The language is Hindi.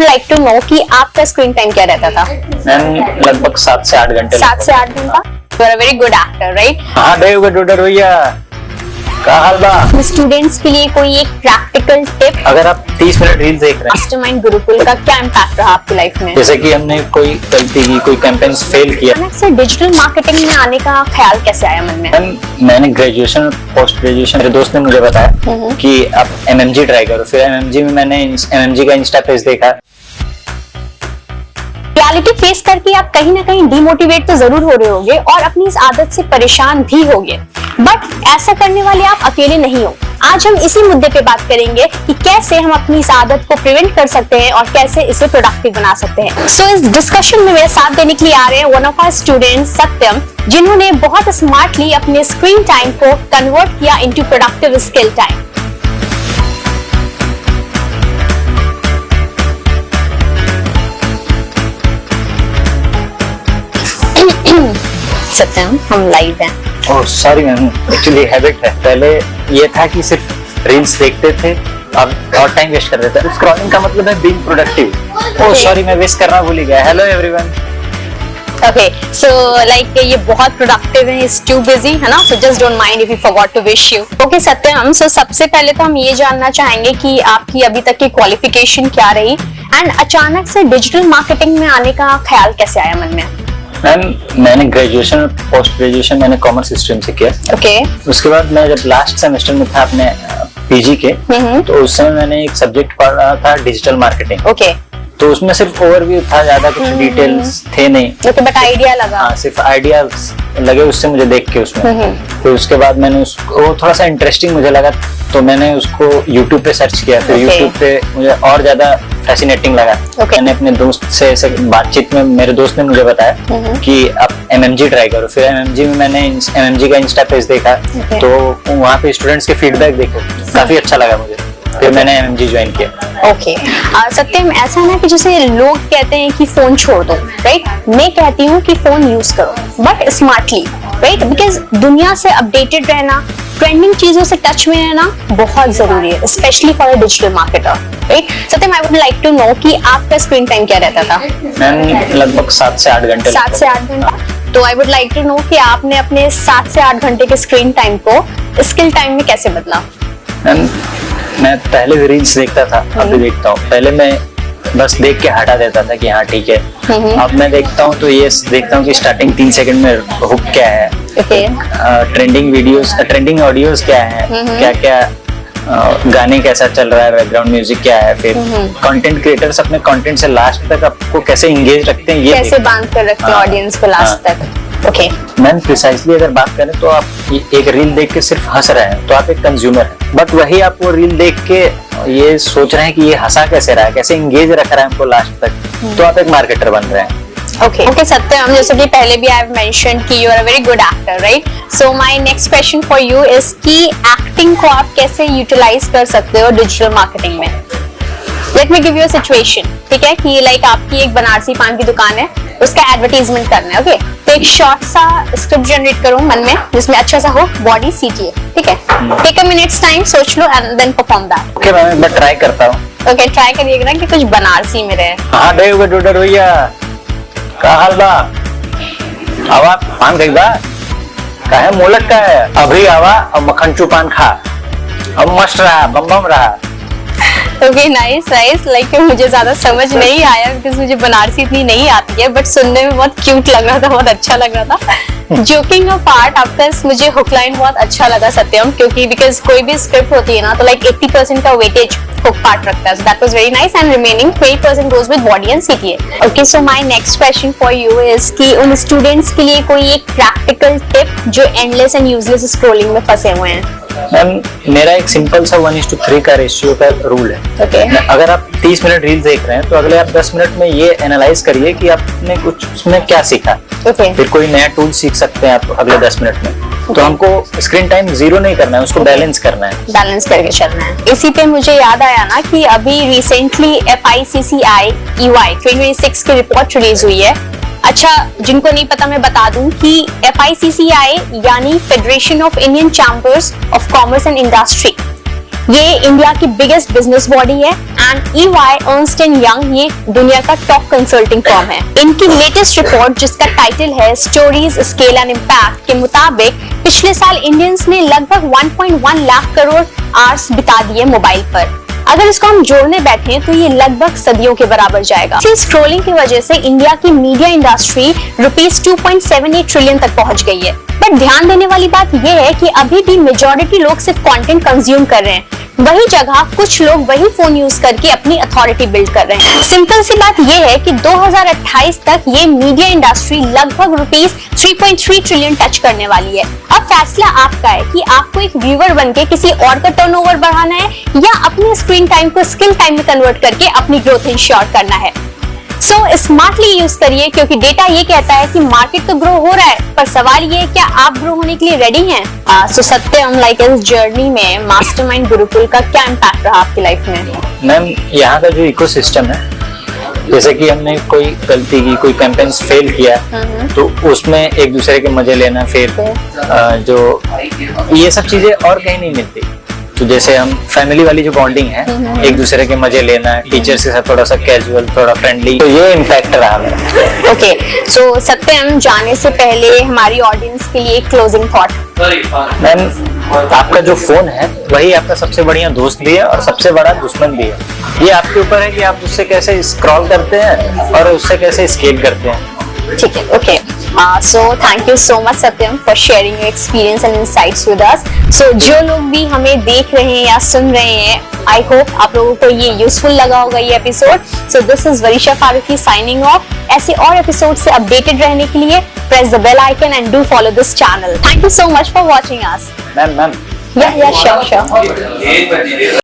वुड लाइक टू नो कि आपका स्क्रीन टाइम क्या रहता था? मैम लगभग 7 से 8 घंटे। 7 से 8 घंटा। You are a very good actor, right? हाँ देव डूडर भैया, क्या हाल बा? स्टूडेंट्स के लिए कोई एक प्रैक्टिकल टिप? अगर आप 30 मिनट रील देख रहे हैं, मास्टरमाइंड गुरुकुल का क्या इम्पैक्ट रहा आपकी लाइफ में? जैसे कि हमने कोई गलती की, कोई कैंपेन्स फेल किया। अचानक से डिजिटल मार्केटिंग में आने का ख्याल कैसे आया मन में? मैम मैंने ग्रेजुएशन पोस्ट ग्रेजुएशन मेरे दोस्त ने मुझे बताया कि आप MMG ट्राई करो। फिर MMG में मैंने MMG का इंस्टा पेज देखा। रियलिटी फेस करके आप कहीं ना कहीं डिमोटिवेट तो जरूर हो रहे होंगे और अपनी इस आदत से परेशान भी होंगे, बट ऐसा करने वाले आप अकेले नहीं हो। आज हम इसी मुद्दे पे बात करेंगे कि कैसे हम अपनी इस आदत को प्रिवेंट कर सकते हैं और कैसे इसे प्रोडक्टिव बना सकते हैं। सो इस डिस्कशन में मेरे साथ देने के लिए आ रहे हैं वन ऑफ आवर स्टूडेंट सत्यम, जिन्होंने बहुत स्मार्टली अपने स्क्रीन टाइम को कन्वर्ट किया इनटू प्रोडक्टिव स्किल टाइम। सत्यम, हम लाइव हैं। Oh sorry ma'am, actually habit है। पहले ये था कि सिर्फ रील्स देखते थे, अब और टाइम वेस्ट कर देते थे। स्क्रॉलिंग का मतलब है बीइंग प्रोडक्टिव। ओह सॉरी, मैं वेस्ट करना भूल गया। Hello everyone. Okay, so like ये बहुत productive है, is too busy है ना, so just don't mind if you forgot to wish you. Okay Satyam, so सबसे पहले तो हम ये जानना चाहेंगे कि आपकी अभी तक की क्वालिफिकेशन क्या रही एंड अचानक से डिजिटल मार्केटिंग में आने का ख्याल कैसे आया मन में? मैम मैंने ग्रेजुएशन पोस्ट ग्रेजुएशन मैंने कॉमर्स स्ट्रीम से किया। Okay. उसके बाद मैं जब लास्ट सेमेस्टर में था अपने PG के, तो उस समय मैंने एक सब्जेक्ट पढ़ा था डिजिटल मार्केटिंग। Okay. तो उसमें सिर्फ ओवरव्यू था, ज्यादा कुछ डिटेल्स थे नहीं। Okay, but आइडिया लगा। हाँ, सिर्फ आइडिया लगे उससे मुझे देख के उसमें। तो उसके बाद मैंने उसको, वो थोड़ा सा इंटरेस्टिंग मुझे लगा, तो मैंने उसको YouTube पे सर्च किया। फिर YouTube पे मुझे और ज्यादा फैसिनेटिंग लगा। मैंने अपने दोस्त से ऐसे बातचीत में, मेरे दोस्त ने मुझे बताया कि आप MMG ट्राई करो। फिर MMG में मैंने MMG का इंस्टा पेज देखा, तो वहाँ पे स्टूडेंट्स के फीडबैक देखे, काफी अच्छा लगा मुझे। फिर मैंने MMG ज्वाइन किया। ओके सत्यम, ऐसा ना कि जैसे लोग कहते हैं कि फोन छोड़ दो, राइट? मैं कहती हूँ कि फोन यूज करो बट स्मार्टली, राइट? बिकॉज दुनिया से अपडेटेड रहना, ट्रेंडिंग चीजों से टच में रहना बहुत जरूरी है, specially for a digital marketer, right? Satyam, I would like to know कि आपका स्क्रीन टाइम क्या रहता था? मैम लगभग 7 से 8 घंटे। 7 से 8 घंटा। तो I would like to know कि आपने अपने 7 से 8 घंटे के स्क्रीन टाइम को स्किल टाइम में कैसे बदला? मैम मैं पहले भी रील्स देखता था, अभी देखता हूँ। पहले मैं बस देख के हटा देता था कि हाँ ठीक है। अब मैं देखता हूँ तो ये देखता हूँ कि स्टार्टिंग 3 सेकंड में हुक क्या है, ट्रेंडिंग वीडियोस, ट्रेंडिंग ऑडियोज क्या है, क्या क्या गाने कैसा चल रहा है, बैकग्राउंड म्यूजिक क्या है। फिर कंटेंट क्रिएटर्स अपने कंटेंट से लास्ट तक आपको कैसे इंगेज रखते हैं, ये कैसे बांध कर रखते हैं ऑडियंस को लास्ट तक। ओके मैम, प्रिसाइसली अगर बात करें तो आप एक रील देख के सिर्फ हंस रहे हैं तो आप एक कंज्यूमर हैं, बट वही आप वो रील देख के ये सोच रहे हैं कि ये हंसा कैसे रहा है, कैसे इंगेज रख रहा है हमको लास्ट तक, तो आप एक मार्केटर बन रहे हैं। Okay, सत्यम, जैसे कि पहले भी I have mentioned कि you are a very good actor, right? So my next question for you is कि एक्टिंग को आप कैसे यूटिलाइज कर सकते हो डिजिटल मार्केटिंग में? Let me give you a situation, ठीक है? कि लाइक आपकी एक बनारसी पान की दुकान है, उसका एडवर्टाइजमेंट करना है, ओके? तो एक शॉर्ट सा स्क्रिप्ट जनरेट करो मन में, जिसमें अच्छा सा हो, बॉडी CTA, ठीक है? टेक अ मिनट्स टाइम, सोच लो and then perform that. Okay ma'am, मैं ट्राई करता हूँ। ओके, ट्राई करिएगा ना कि कुछ बनारसी में रहे। हाँ देव डूडर भैया, क्या हाल बा? आवा पान गई बा? काहे मोलक का है? अभी आवा और मक्खन चू पान खा, अब मस्त रहा, बम बम रहा। Okay, nice nice. लाइक मुझे ज्यादा समझ नहीं आया बिकॉज मुझे बनारसी इतनी नहीं आती है, बट सुनने में बहुत क्यूट लग रहा था, बहुत अच्छा लग रहा था। जोकिंग पार्ट आपका, मुझे हुक लाइन बहुत अच्छा लगा सत्यम, क्योंकि बिकॉज कोई भी स्क्रिप्ट होती है ना तो लाइक 80% का वेटेज हुक पार्ट रखता है, so that was very nice and remaining 20% goes with body and CTA. Okay, so my next question for you is कि उन स्टूडेंट्स के लिए कोई एक प्रैक्टिकल टिप जो एंडलेस एंड यूजलेस स्क्रॉलिंग में फंसे हुए हैं? मैम मेरा एक सिंपल सा 1:3 का रेशियो का रूल है। Okay. अगर आप 30 मिनट रील देख रहे हैं तो अगले आप 10 मिनट में ये एनालाइज करिए कि आपने कुछ उसमें क्या सीखा। Okay. फिर कोई नया टूल सीख सकते हैं आप अगले 10 मिनट में। तो हमको स्क्रीन टाइम 0 नहीं करना है, उसको बैलेंस करना है, बैलेंस करके चलना है। इसी पे मुझे याद आया ना कि अभी रिसेंटली FICCI EY 2026 की रिपोर्ट रिलीज हुई है। अच्छा, जिनको नहीं पता मैं बता दूं कि FICCI यानी federation of Indian chambers of commerce and industry, ये इंडिया की बिगेस्ट बिजनेस बॉडी है and EY Ernst and young ये दुनिया का टॉप कंसल्टिंग फर्म है। इनकी लेटेस्ट रिपोर्ट जिसका टाइटल है स्टोरीज स्केल एंड इम्पैक्ट के मुताबिक पिछले साल इंडियंस ने लगभग 1.1 लाख करोड़ आवर्स बिता दिए मोबाइल पर। अगर इसको हम जोड़ने बैठे तो ये लगभग सदियों के बराबर जाएगा। इसी स्क्रॉलिंग की वजह से इंडिया की मीडिया इंडस्ट्री ₹2.78 ट्रिलियन तक पहुंच गई है। बट ध्यान देने वाली बात यह है कि अभी भी मेजॉरिटी लोग सिर्फ कंटेंट कंज्यूम कर रहे हैं, वही जगह कुछ लोग वही फोन यूज करके अपनी अथॉरिटी बिल्ड कर रहे हैं। सिंपल सी बात यह है कि 2028 तक ये मीडिया इंडस्ट्री लगभग ₹3.3 ट्रिलियन टच करने वाली है। अब फैसला आपका है कि आपको एक व्यूअर बनके किसी और का टर्नओवर बढ़ाना है या अपने स्क्रीन टाइम को स्किल टाइम में कन्वर्ट करके अपनी ग्रोथ इंश्योर करना है। सो स्मार्टली यूज करिए क्योंकि डेटा ये कहता है कि मार्केट तो ग्रो हो रहा है, पर सवाल ये है क्या आप ग्रो होने के लिए रेडी हैं? सो सत्यम, लाइक इस जर्नी में मास्टरमाइंड गुरुकुल का क्या इम्पैक्ट रहा आपकी लाइफ में? मैम, यहाँ का जो इकोसिस्टम है, जैसे कि हमने कोई गलती की, कोई कैंपेन्स फेल किया तो उसमें एक दूसरे के मजे लेना, फिर जो ये सब चीजें और कहीं नहीं मिलती। तो जैसे हम फैमिली वाली जो बॉन्डिंग है, एक दूसरे के मजे लेना, टीचर्स के साथ थोड़ा सा कैजुअल, थोड़ा फ्रेंडली, तो ये इम्पैक्ट रहा मेरा। ओके, सो सत्यम, जाने से पहले हमारी ऑडियंस के लिए क्लोजिंग थॉट। मैम, आपका जो फोन है वही आपका सबसे बढ़िया दोस्त भी है और सबसे बड़ा दुश्मन भी है। ये आपके ऊपर है कि आप उससे कैसे स्क्रॉल करते हैं और उससे कैसे स्केल करते हैं। ठीक है, okay. So thank you so much Satyam for sharing your experience and insights with us. So जो लोग भी हमें देख रहे हैं या सुन रहे हैं, आई होप आप लोगों को ये यूजफुल लगा होगा ये episode. So this is Varisha Farooqui signing off. ऐसे और एपिसोड से अपडेटेड रहने के लिए press the bell icon and do follow this channel. Thank you so much for watching us. Ma'am yeah sure.